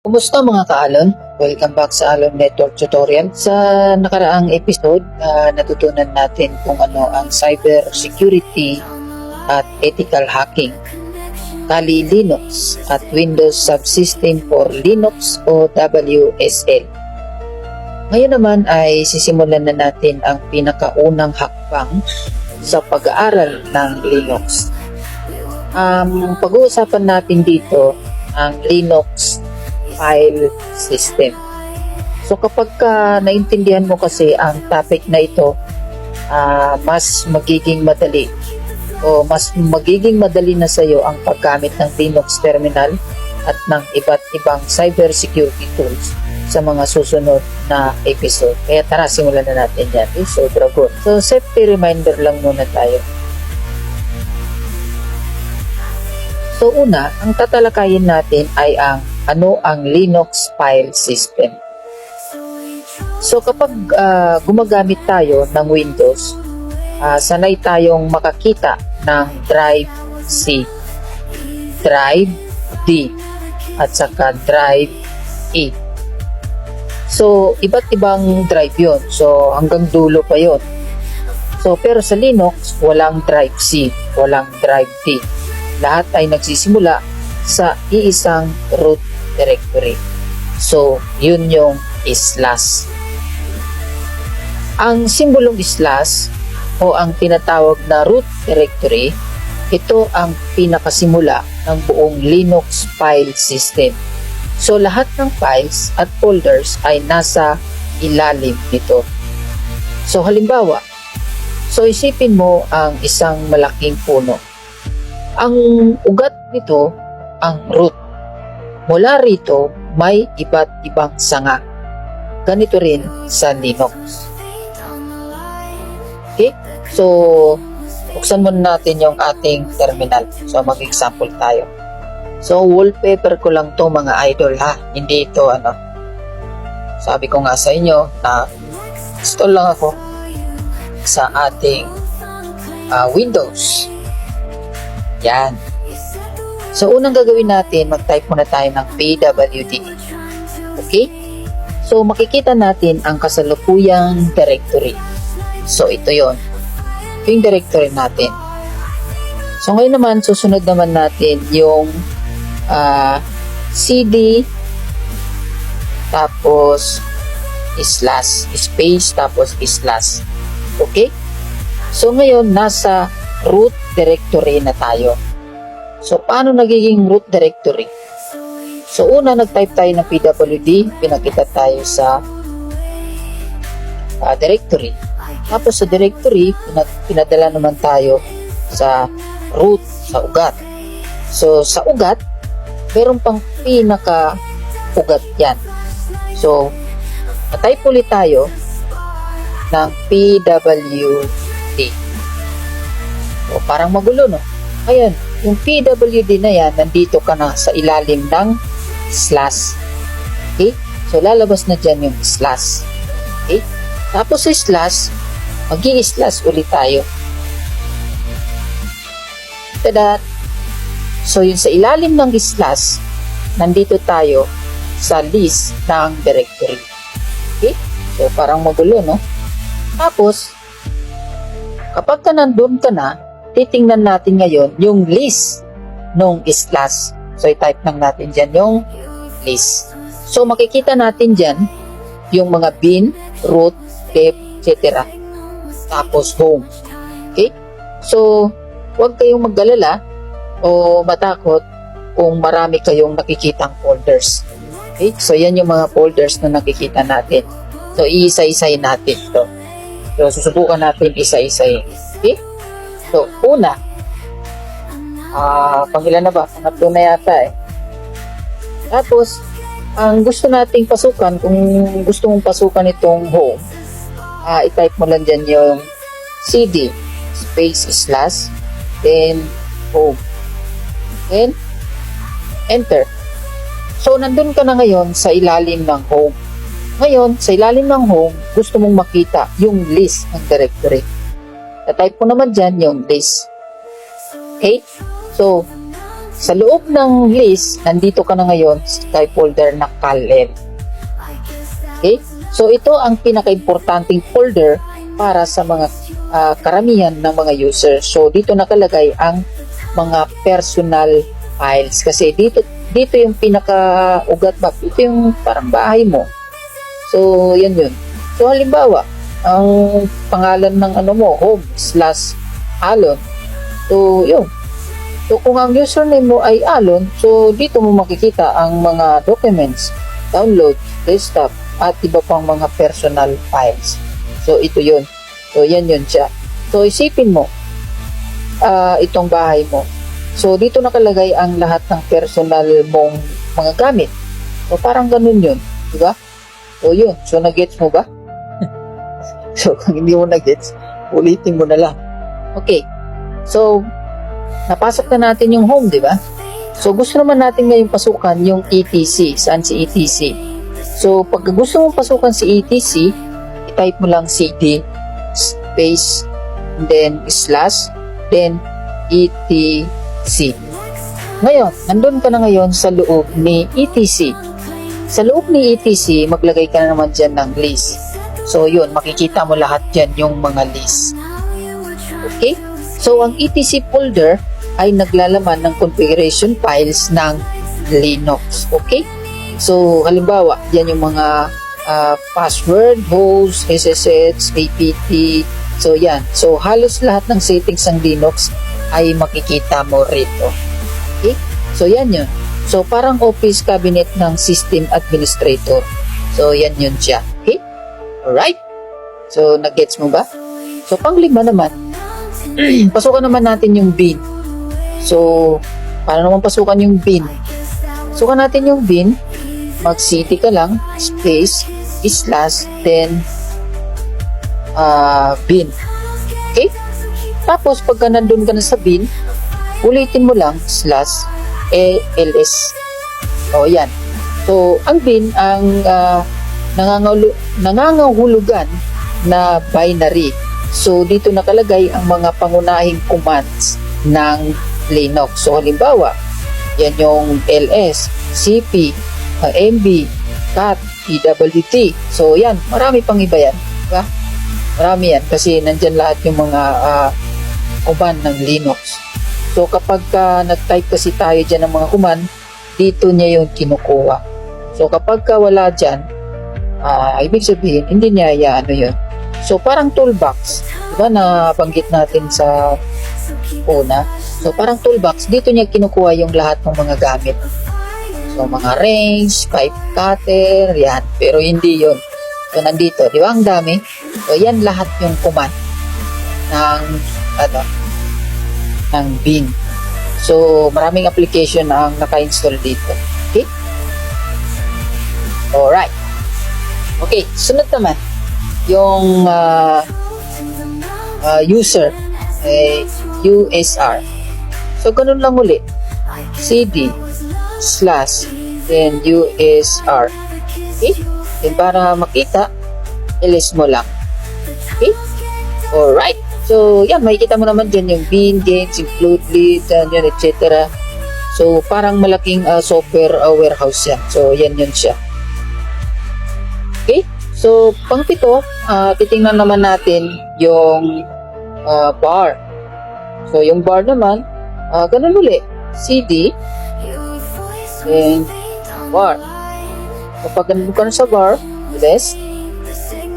Kumusta mga kaalon? Welcome back sa Alon Network Tutorial. Sa nakaraang episode, natutunan natin kung ano ang cyber security at ethical hacking, Kali Linux at Windows Subsystem for Linux o WSL. Ngayon naman ay sisimulan na natin ang pinakaunang hakbang sa pag-aaral ng Linux. Pag-uusapan natin dito ang Linux file system. So kapag naintindihan mo kasi ang topic na ito, mas magiging madali na sa iyo ang paggamit ng Linux terminal at ng iba't ibang cyber security tools sa mga susunod na episode. Kaya tara, simulan na natin yan. So dragon. So safety reminder lang muna tayo. So una, ang tatalakayin natin ay ano ang Linux file system. So kapag gumagamit tayo ng Windows, sanay tayong makakita ng drive C, drive D, at saka drive E. So iba't ibang drive yon. So hanggang dulo pa yon. So pero sa Linux, walang drive C, walang drive D. Lahat ay nagsisimula sa iisang root directory. So, yun yung slash. Ang simbolong slash o ang tinatawag na root directory, ito ang pinakasimula ng buong Linux file system. So, lahat ng files at folders ay nasa ilalim nito. So, halimbawa, isipin mo ang isang malaking puno. Ang ugat nito, ang root. Mula rito, may iba't ibang sanga. Ganito rin sa Linux. Okay? So, buksan muna natin yung ating terminal. So, mag-example tayo. So, wallpaper ko lang to mga idol ha. Hindi ito sabi ko nga sa inyo na install lang ako sa ating Windows. Yan. So, unang gagawin natin, mag-type muna tayo ng pwd. Okay? So, makikita natin ang kasalukuyang directory. So, ito yon. Ito yung directory natin. So, ngayon naman, susunod naman natin yung cd tapos slash, space, tapos slash. Okay? So, ngayon, nasa root directory na tayo. So, paano nagiging root directory? So, una, nag-type tayo ng pwd, pinakita tayo sa directory. Tapos sa directory, pinadala naman tayo sa root, sa ugat. So, sa ugat, meron pang pinaka-ugat yan. So, na-type ulit tayo ng pwd. So, parang magulo, no? Ayan, yung pwd na yan, nandito ka na sa ilalim ng slash. Okay? So, lalabas na dyan yung slash. Okay? Tapos sa slash, mag-i-slash ulit tayo. Tada! So, yun sa ilalim ng slash, nandito tayo sa list ng directory. Okay? So, parang magulo, no? Tapos, kapag nandun ka na, titingnan natin ngayon yung list nung slash. So, i-type lang natin dyan yung list. So, makikita natin dyan yung mga bin, root, dep, etc. Tapos, home. Okay? So, huwag kayong mag-alala o matakot kung marami kayong nakikitang folders. Okay? So, yan yung mga folders na nakikita natin. So, iisa-isay natin to. So, susubukan natin isa-isay. Okay? So, una, pangilan na ba? Pangatlo na yata eh. Tapos, ang gusto nating pasukan, kung gusto mong pasukan itong home, i-type mo lang dyan yung cd space slash then home. Then, enter. So, nandun ka na ngayon sa ilalim ng home. Ngayon, sa ilalim ng home, gusto mong makita yung list ng directory. Na-type mo naman dyan yung list. Okay? So, sa loob ng list, nandito ka na ngayon sa folder na CalL. Okay? So, ito ang pinaka-importanting folder para sa mga karamihan ng mga user. So, dito nakalagay ang mga personal files. Kasi dito yung pinaka-ugat ba? Ito yung parang bahay mo. So, yan yun. So, halimbawa, ang pangalan ng home/Alon. So, yun. So, kung ang username mo ay Alon, so dito mo makikita ang mga documents, download, desktop, at iba pang mga personal files. So, ito yun. So, yan yun siya. So, isipin mo, itong bahay mo. So, dito nakalagay ang lahat ng personal mong mga gamit. So, parang ganun yun. Diba? So, yun. So, nag-gets mo ba? So, kung hindi mo nag-gets, ulitin mo na lang. Okay. So, napasok na natin yung home, di ba? So, gusto naman natin ngayong pasukan yung ETC. Saan si ETC? So, pag gusto mong pasukan si ETC, i-type mo lang cd space then slash then ETC. Ngayon, nandun ka na ngayon sa loob ni ETC. Sa loob ni ETC, maglagay ka na naman dyan ng list. So, yun, makikita mo lahat dyan yung mga list. Okay? So, ang ETC folder ay naglalaman ng configuration files ng Linux. Okay? So, halimbawa, yan yung mga password, host, SSH, APT. So, yan. So, halos lahat ng settings ng Linux ay makikita mo rito. Okay? So, yan yun. So, parang office cabinet ng system administrator. So, yan yun siya. Okay? Alright? So, nag-gets mo ba? So, pang-5 naman, pasukan naman natin yung bin. So, paano naman pasukan yung bin? Pasukan natin yung bin, mag-cd ka lang, space, slash, then, bin. Okay? Tapos, pagka nandun ka na sa bin, ulitin mo lang, slash, ls. O, yan. So, ang bin, ang nangangahulugan na binary. So, dito nakalagay ang mga pangunahing commands ng Linux. So, halimbawa, yan yung ls, cp, mb, cat, pwt. So, yan. Marami pang iba yan. Diba? Marami yan kasi nandyan lahat yung mga command ng Linux. So, kapag nag-type kasi tayo dyan ng mga command, dito niya yung kinukuha. So, kapag wala dyan, ibig sabihin, hindi niya yun. So, parang toolbox. Diba na banggit natin sa una? So, parang toolbox. Dito niya kinukuha yung lahat ng mga gamit. So, mga range, pipe cutter, yan. Pero hindi yun. So, nandito. Di ba? Ang dami. So, yan lahat yung command ng bin. So, maraming application ang naka-install dito. Okay? Alright. Okay, sunod naman yung user USR. So, ganun lang uli. cd slash then USR. Okay? Then para makita, ilis mo lang. Okay? Alright. So, yan, makikita mo naman dyan yung bin, games, include leads, yan, etc. So, parang malaking software warehouse yan. So, yan yun siya. Okay? So, pang-7, titingnan naman natin yung bar. So, yung bar naman, ganun uli. cd and bar. Kapag ganun ka na sa bar, list,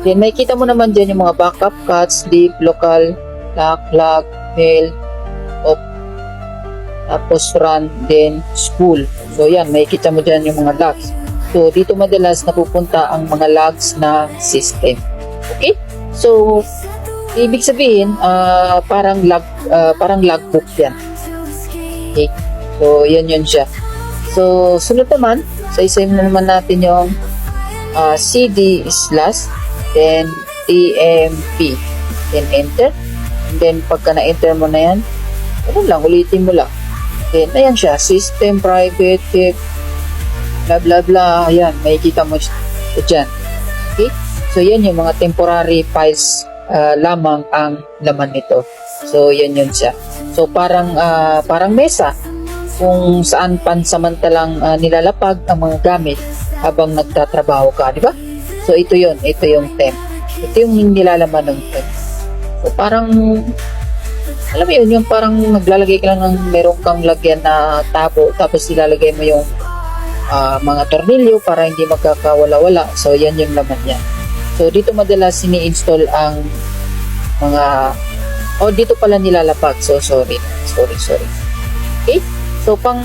then makikita mo naman dyan yung mga backup, cut, sleep, local, log, mail, op, tapos run, then school. So, yan, makikita mo dyan yung mga logs. So, dito madalas napupunta ang mga logs ng system. Okay? So, ibig sabihin, parang logbook yan. Okay? So, yan yun siya. So, sunod naman, isa-isa na naman natin yung cd slash, then tmp, then enter. And then, pagka na-enter mo na yan, ano lang, ulitin mo lang. Then, ayan siya, system, private, blah blah blah, ayan, makikita mo dyan. Okay? So, yan yung mga temporary files lamang ang laman nito. So, yan yun siya. So, parang mesa. kung saan pansamantalang nilalapag ang mga gamit habang nagtatrabaho ka, di ba? So ito yon, ito yung temp. Ito yung nilalaman ng temp. So parang, alam mo yun, yung parang naglalagay ka lang ng meron kang lagyan na tabo, tapos ilalagay mo yung mga tornilyo para hindi magkakawala-wala. So yan yung laman niya. So dito madalas ini-install ang mga, dito pala nilalapag. So sorry. Okay? So pang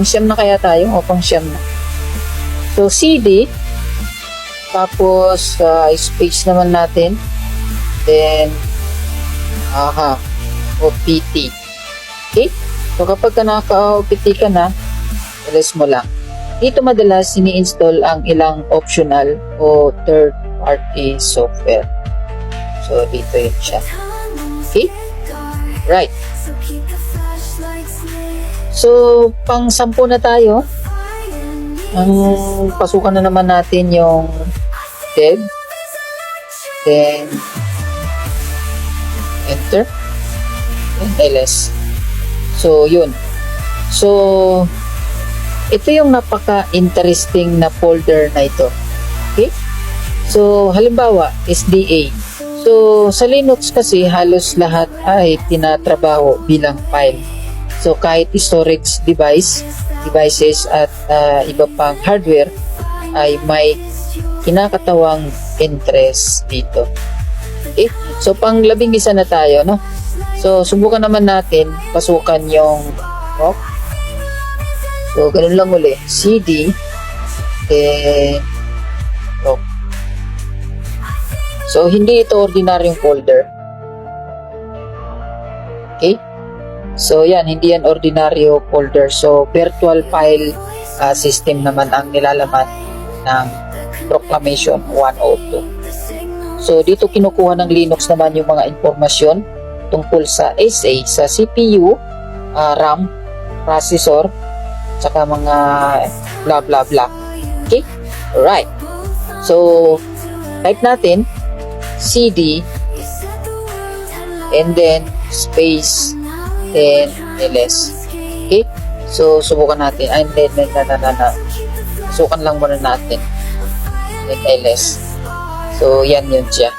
siyam na kaya tayo o pang siyam na. So CD, tapos space naman natin, then OPT. Okay? So kapag naka-OPT ka na, release mo lang. Dito madalas ini-install ang ilang optional o third party software. So dito yun siya. Okay? Right. So, pang 10 na tayo. Ang pasukan na naman natin yung dev. Then, enter. And ls. So, yun. So, ito yung napaka-interesting na folder na ito. Okay? So, halimbawa, SDA. So, sa Linux kasi, halos lahat ay tinatrabaho bilang file. So, kahit storage devices at iba pang hardware ay may kinakatawang interest dito. Okay? So, pang 11 na tayo, no? So, subukan naman natin pasukan yung rock. So, ganun lang uli. CD, then rock. So, hindi ito ordinaryong folder. Okay? So, yan. Hindi yan ordinaryo folder. So, virtual file system naman ang nilalaman ng Proclamation 102. So, dito kinukuha ng Linux naman yung mga informasyon tungkol sa SA, sa CPU, RAM, processor, tsaka mga blah blah blah. Okay? Alright. So, type natin CD and then space then ls. Okay? So, subukan natin. And then, subukan lang muna natin. Then ls. So, yan yun siya.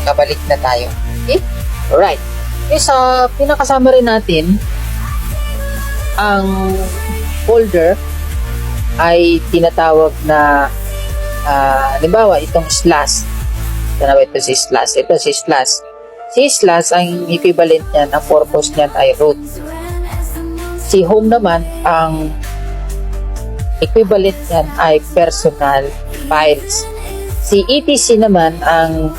Kabalik na tayo. Okay? Alright. Okay, sa pinakasama rin natin, ang folder ay tinatawag na halimbawa, itong slash. Ito si slash. Ito si slash. Si slash, ang equivalent niyan, ang purpose niyan ay root. Si home naman, ang equivalent niyan ay personal files. Si etc naman, ang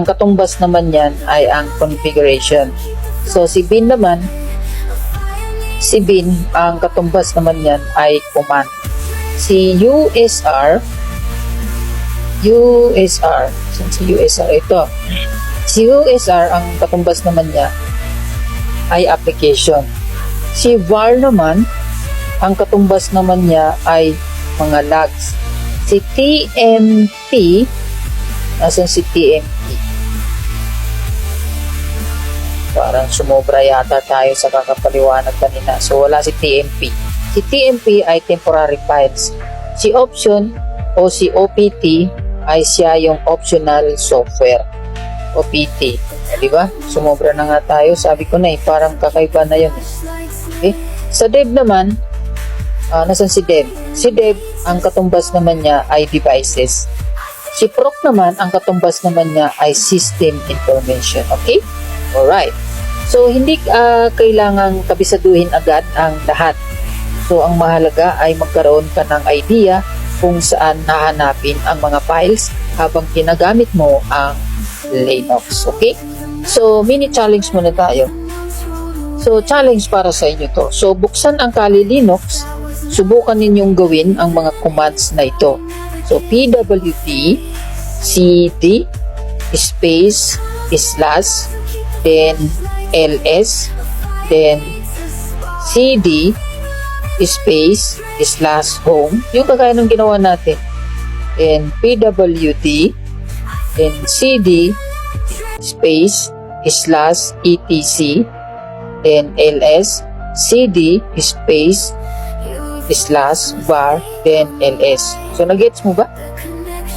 katumbas naman niyan ay ang configuration. So, si bin naman, ang katumbas naman niyan ay command. Si USR, si USR ito. Si USR, ang katumbas naman niya ay application. Si var naman, ang katumbas naman niya ay mga logs. Si TMP, nasan si TMP? Parang sumobra yata tayo sa kakapaliwanag kanina. So, wala si TMP. Si TMP ay temporary files. Si option o si OPT ay siya yung optional software. OPT. Di ba? Sumobra na nga tayo. Sabi ko na parang kakaiba na yun. Okay? Sa dev naman, nasan si dev? Si dev, ang katumbas naman niya ay devices. Si proc naman, ang katumbas naman niya ay system information. Okay? Alright. So, hindi kailangang kabisaduhin agad ang lahat. So, ang mahalaga ay magkaroon ka ng idea kung saan hahanapin ang mga files habang ginagamit mo ang Linux. Okay? So, mini challenge muna tayo. So, challenge para sa inyo to. So, buksan ang Kali Linux. Subukan ninyong gawin ang mga commands na ito. So, pwt cd space slash then ls then cd space slash home, yung kagaya ng ginawa natin, and pwd then cd space slash etc then ls cd space slash var then ls. So nagets mo ba?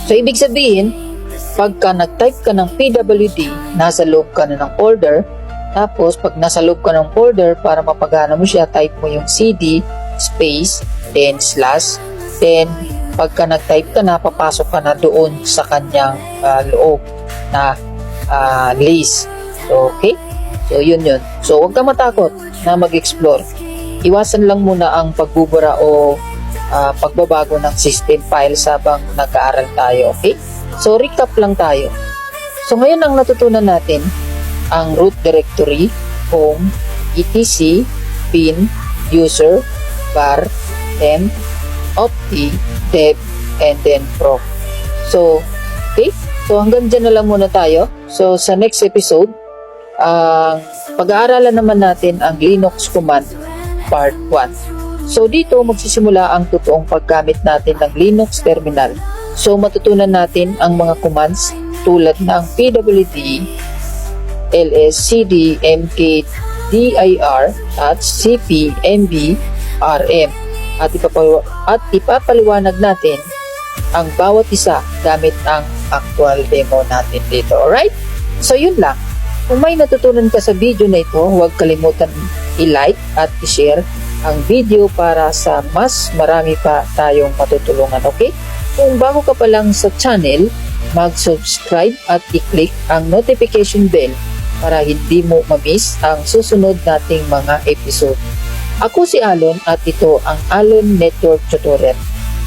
So ibig sabihin, pagka nag-type ka ng PWD, nasa loob ka na ng folder. Tapos pag nasa loob ka ng folder, para mapagana mo siya, type mo yung cd space then slash, then pagka nag-type ka na, papasok ka na doon sa kanyang loob na list. So, okay? So, yun. So, huwag ka matakot na mag-explore. Iwasan lang muna ang pagbubura o pagbabago ng system files habang nag-aaral tayo, okay? So, recap lang tayo. So, ngayon ang natutunan natin, ang root directory, home, etc, bin, user, var, temp, opti, dev, and then proc. So, okay? So, hanggang dyan na lang muna tayo. So, sa next episode, pag-aaralan naman natin ang Linux command part 1. So, dito magsisimula ang totoong paggamit natin ng Linux terminal. So, matutunan natin ang mga commands tulad ng pwd, ls, cd, mk, dir, at cp, mb, rm. At ipapaliwanag natin ang bawat isa gamit ang actual demo natin dito. Alright? So, yun lang. Kung may natutunan ka sa video na ito, huwag kalimutan i-like at i-share ang video para sa mas marami pa tayong matutulungan. Okay? Kung bago ka pa lang sa channel, mag-subscribe at i-click ang notification bell para hindi mo ma-miss ang susunod nating mga episode. Ako si Alon at ito ang Alon Network Tutorial.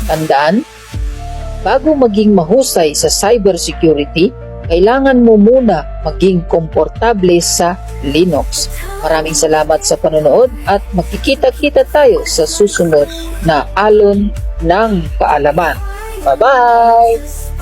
Tandaan, bago maging mahusay sa cybersecurity, kailangan mo muna maging komportable sa Linux. Maraming salamat sa panonood at magkikita-kita tayo sa susunod na Alon ng Kaalaman. Bye-bye!